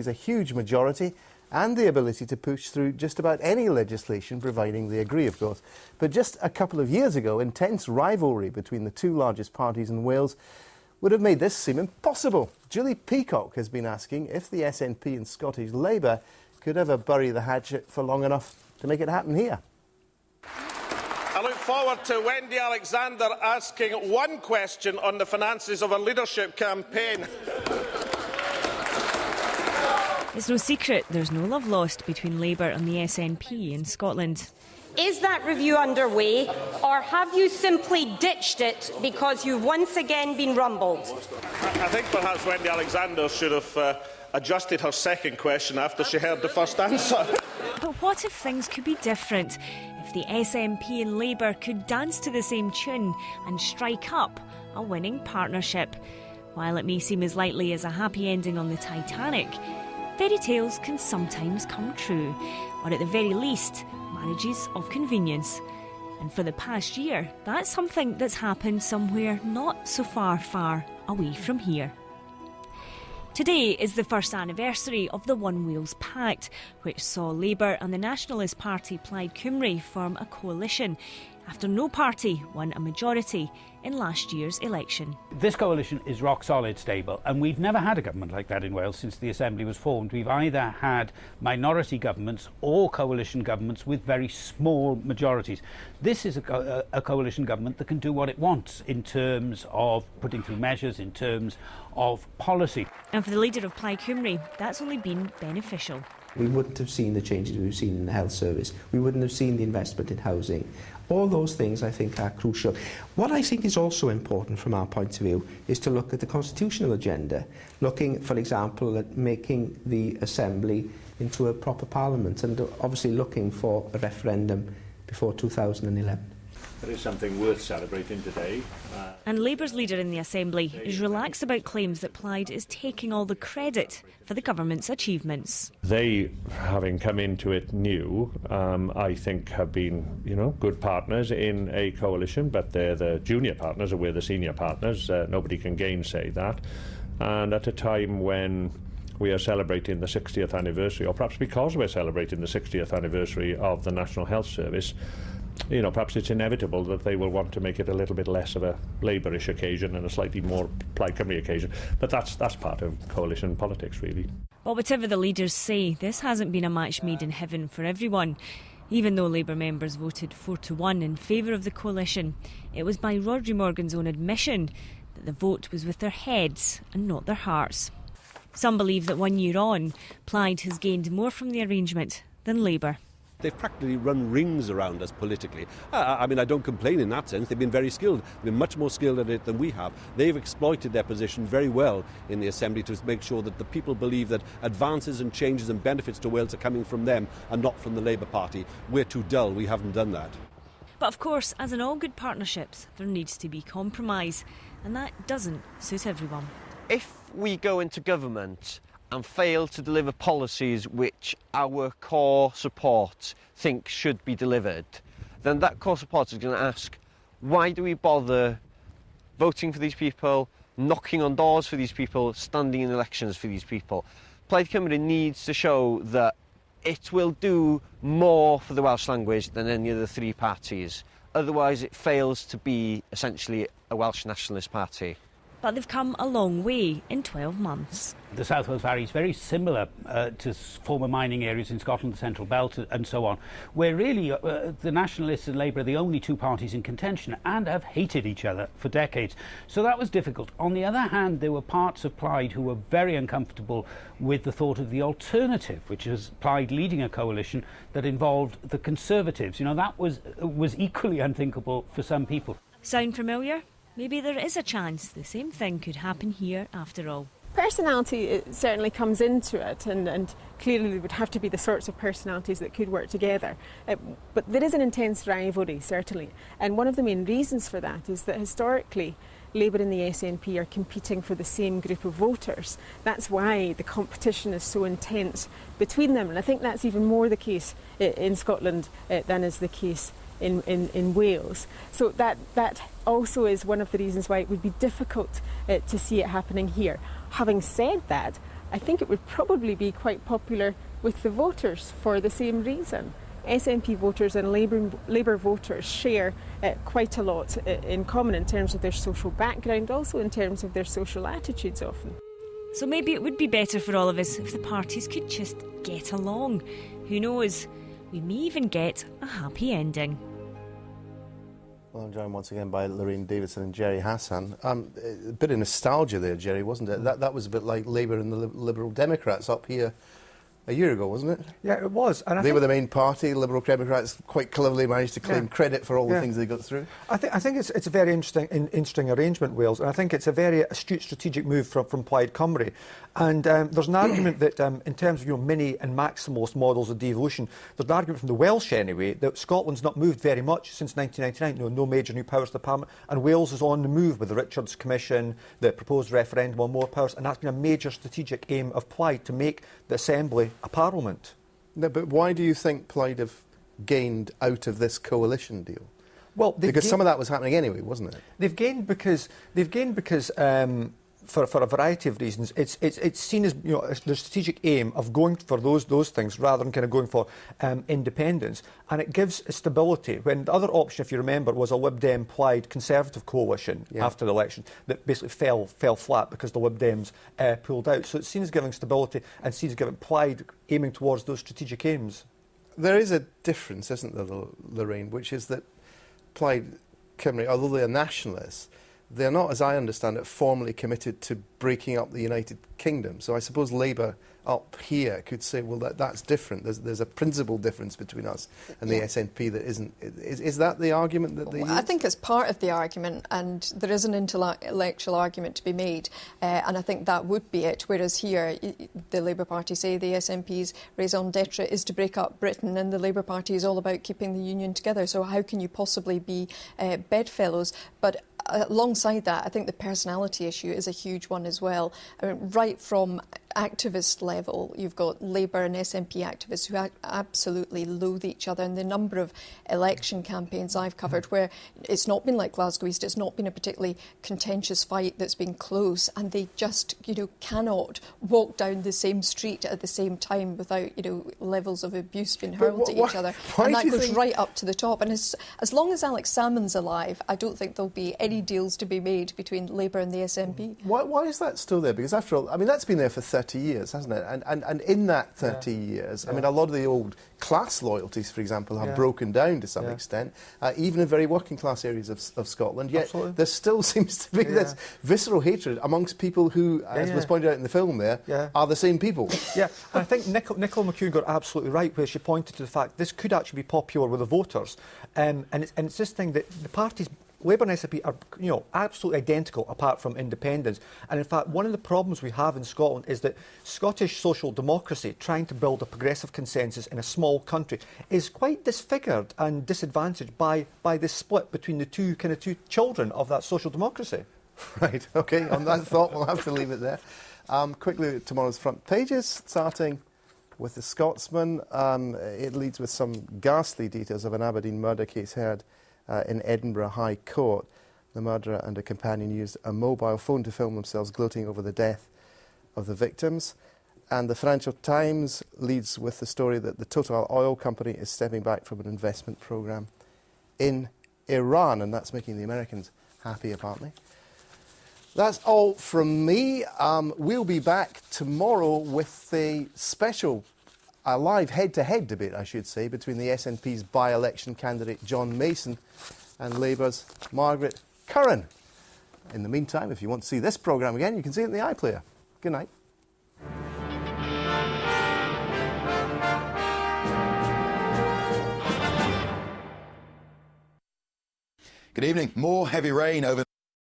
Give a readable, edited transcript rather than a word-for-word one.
is a huge majority and the ability to push through just about any legislation, providing they agree, of course. But just a couple of years ago, intense rivalry between the two largest parties in Wales would have made this seem impossible. Julie Peacock has been asking if the SNP and Scottish Labour could ever bury the hatchet for long enough to make it happen here. I look forward to Wendy Alexander asking one question on the finances of a leadership campaign. It's no secret there's no love lost between Labour and the SNP in Scotland. Is that review underway, or have you simply ditched it because you've once again been rumbled? I think perhaps Wendy Alexander should have adjusted her second question after she heard the first answer. But what if things could be different? If the SNP and Labour could dance to the same tune and strike up a winning partnership? While it may seem as likely as a happy ending on the Titanic, fairy tales can sometimes come true, or at the very least, marriages of convenience. And for the past year, that's something that's happened somewhere not so far away from here. Today is the first anniversary of the One Wales Pact, which saw Labour and the Nationalist Party Plaid Cymru form a coalition, after no party won a majority in last year's election. This coalition is rock solid stable, and we've never had a government like that in Wales since the Assembly was formed. We've either had minority governments or coalition governments with very small majorities. This is a coalition government that can do what it wants in terms of putting through measures, in terms of policy. And for the leader of Plaid Cymru, that's only been beneficial. We wouldn't have seen the changes we've seen in the health service. We wouldn't have seen the investment in housing. All those things, I think, are crucial. What I think is also important from our point of view is to look at the constitutional agenda, looking, for example, at making the Assembly into a proper parliament and obviously looking for a referendum before 2011. There is something worth celebrating today. And Labour's leader in the Assembly is relaxed about claims that Plaid is taking all the credit for the government's achievements. They, having come into it new, I think have been, good partners in a coalition, but they're the junior partners and we're the senior partners. Nobody can gainsay that. And at a time when we are celebrating the 60th anniversary, or perhaps because we're celebrating the 60th anniversary of the National Health Service, perhaps it's inevitable that they will want to make it a little bit less of a Labourish occasion and a slightly more Plaid Cymru occasion. But that's part of coalition politics, really. Well, whatever the leaders say, this hasn't been a match made in heaven for everyone. Even though Labour members voted 4-1 in favour of the coalition, it was by Rhodri Morgan's own admission that the vote was with their heads and not their hearts. Some believe that 1 year on, Plaid has gained more from the arrangement than Labour. They've practically run rings around us politically. I don't complain in that sense. They've been very skilled. They've been much more skilled at it than we have. They've exploited their position very well in the Assembly to make sure that the people believe that advances and changes and benefits to Wales are coming from them and not from the Labour Party. We're too dull. We haven't done that. But of course, as in all good partnerships, there needs to be compromise, and that doesn't suit everyone. If we go into government and fail to deliver policies which our core support think should be delivered, then that core support is going to ask, why do we bother voting for these people, knocking on doors for these people, standing in elections for these people? Plaid Cymru needs to show that it will do more for the Welsh language than any of the three parties. Otherwise, it fails to be essentially a Welsh nationalist party. But they've come a long way in 12 months. The South Wales Valley is very similar to former mining areas in Scotland, the Central Belt and so on, where really the Nationalists and Labour are the only two parties in contention and have hated each other for decades. So that was difficult. On the other hand, there were parts of Plaid who were very uncomfortable with the thought of the alternative, which is Plaid leading a coalition that involved the Conservatives. That was equally unthinkable for some people. Sound familiar? Maybe there is a chance the same thing could happen here after all. Personality certainly comes into it, and clearly there would have to be the sorts of personalities that could work together. But there is an intense rivalry, certainly, and one of the main reasons for that is that historically Labour and the SNP are competing for the same group of voters. That's why the competition is so intense between them, and I think that's even more the case in Scotland than is the case in Wales. So that also is one of the reasons why it would be difficult to see it happening here. Having said that, I think it would probably be quite popular with the voters for the same reason. SNP voters and Labour voters share quite a lot in common in terms of their social background, also in terms of their social attitudes often. So maybe it would be better for all of us if the parties could just get along. Who knows? We may even get a happy ending. Well, I'm joined once again by Lorraine Davidson and Jerry Hassan. A bit of nostalgia there, Jerry, wasn't it? That was a bit like Labour and the Liberal Democrats up here a year ago, wasn't it? Yeah, it was. And they were the main party. Liberal Democrats quite cleverly managed to claim credit for all the things they got through. I think it's a very interesting arrangement, Wales, and I think it's a very astute strategic move from Plaid Cymru. And there's an argument that in terms of mini and maximalist models of devolution, there's an argument from the Welsh anyway that Scotland's not moved very much since 1999. No major new powers to the Parliament, and Wales is on the move with the Richards Commission, the proposed referendum on more powers, and that's been a major strategic aim of Plaid to make the Assembly a parliament. No, but why do you think Plaid have gained out of this coalition deal? Well, because some of that was happening anyway, wasn't it? They've gained because for a variety of reasons. It's seen as the strategic aim of going for those things rather than kind of going for independence, and it gives stability. When the other option, if you remember, was a Lib Dem Plaid Conservative coalition after the election that basically fell flat because the Lib Dems pulled out. So it's seen as giving stability and seen as giving Plaid aiming towards those strategic aims. There is a difference, isn't there, Lorraine, which is that Plaid Cymru, although they are nationalists, they're not, as I understand it, formally committed to breaking up the United Kingdom. So I suppose Labour up here could say, well, that's different. There's a principal difference between us and the SNP that isn't. Is that the argument that they use? I think it's part of the argument, and there is an intellectual argument to be made, and I think that would be it. Whereas here, the Labour Party say the SNP's raison d'etre is to break up Britain, and the Labour Party is all about keeping the union together. So how can you possibly be bedfellows? But alongside that, I think the personality issue is a huge one as well. I mean, right from activist level, you've got Labour and SNP activists who absolutely loathe each other, and the number of election campaigns I've covered where it's not been like Glasgow East, it's not been a particularly contentious fight that's been close, and they just, cannot walk down the same street at the same time without, levels of abuse being hurled at each other. And that goes right up to the top. And as long as Alex Salmond's alive, I don't think there'll be any deals to be made between Labour and the SNP. Why is that still there? Because after all, I mean, that's been there for 30 years, hasn't it? And in that 30 years, I mean, a lot of the old class loyalties, for example, have broken down to some extent, even in very working class areas of Scotland. Yet there still seems to be this visceral hatred amongst people who, as was pointed out in the film there, are the same people. Yeah, and I think Nicola McEwen got absolutely right where she pointed to the fact this could actually be popular with the voters. And it's this thing that the parties, Labour and SNP are, absolutely identical apart from independence. And in fact, one of the problems we have in Scotland is that Scottish social democracy, trying to build a progressive consensus in a small country, is quite disfigured and disadvantaged by this split between the two children of that social democracy. Right, OK, on that thought, we'll have to leave it there. Quickly, tomorrow's front pages, starting with the Scotsman. It leads with some ghastly details of an Aberdeen murder case heard in Edinburgh High Court. The murderer and a companion used a mobile phone to film themselves gloating over the death of the victims. And the Financial Times leads with the story that the Total oil company is stepping back from an investment programme in Iran, and that's making the Americans happy, apparently. That's all from me. We'll be back tomorrow with a live head-to-head debate, I should say, between the SNP's by-election candidate John Mason and Labour's Margaret Curran. In the meantime, if you want to see this programme again, you can see it in the iPlayer. Good night. Good evening. More heavy rain over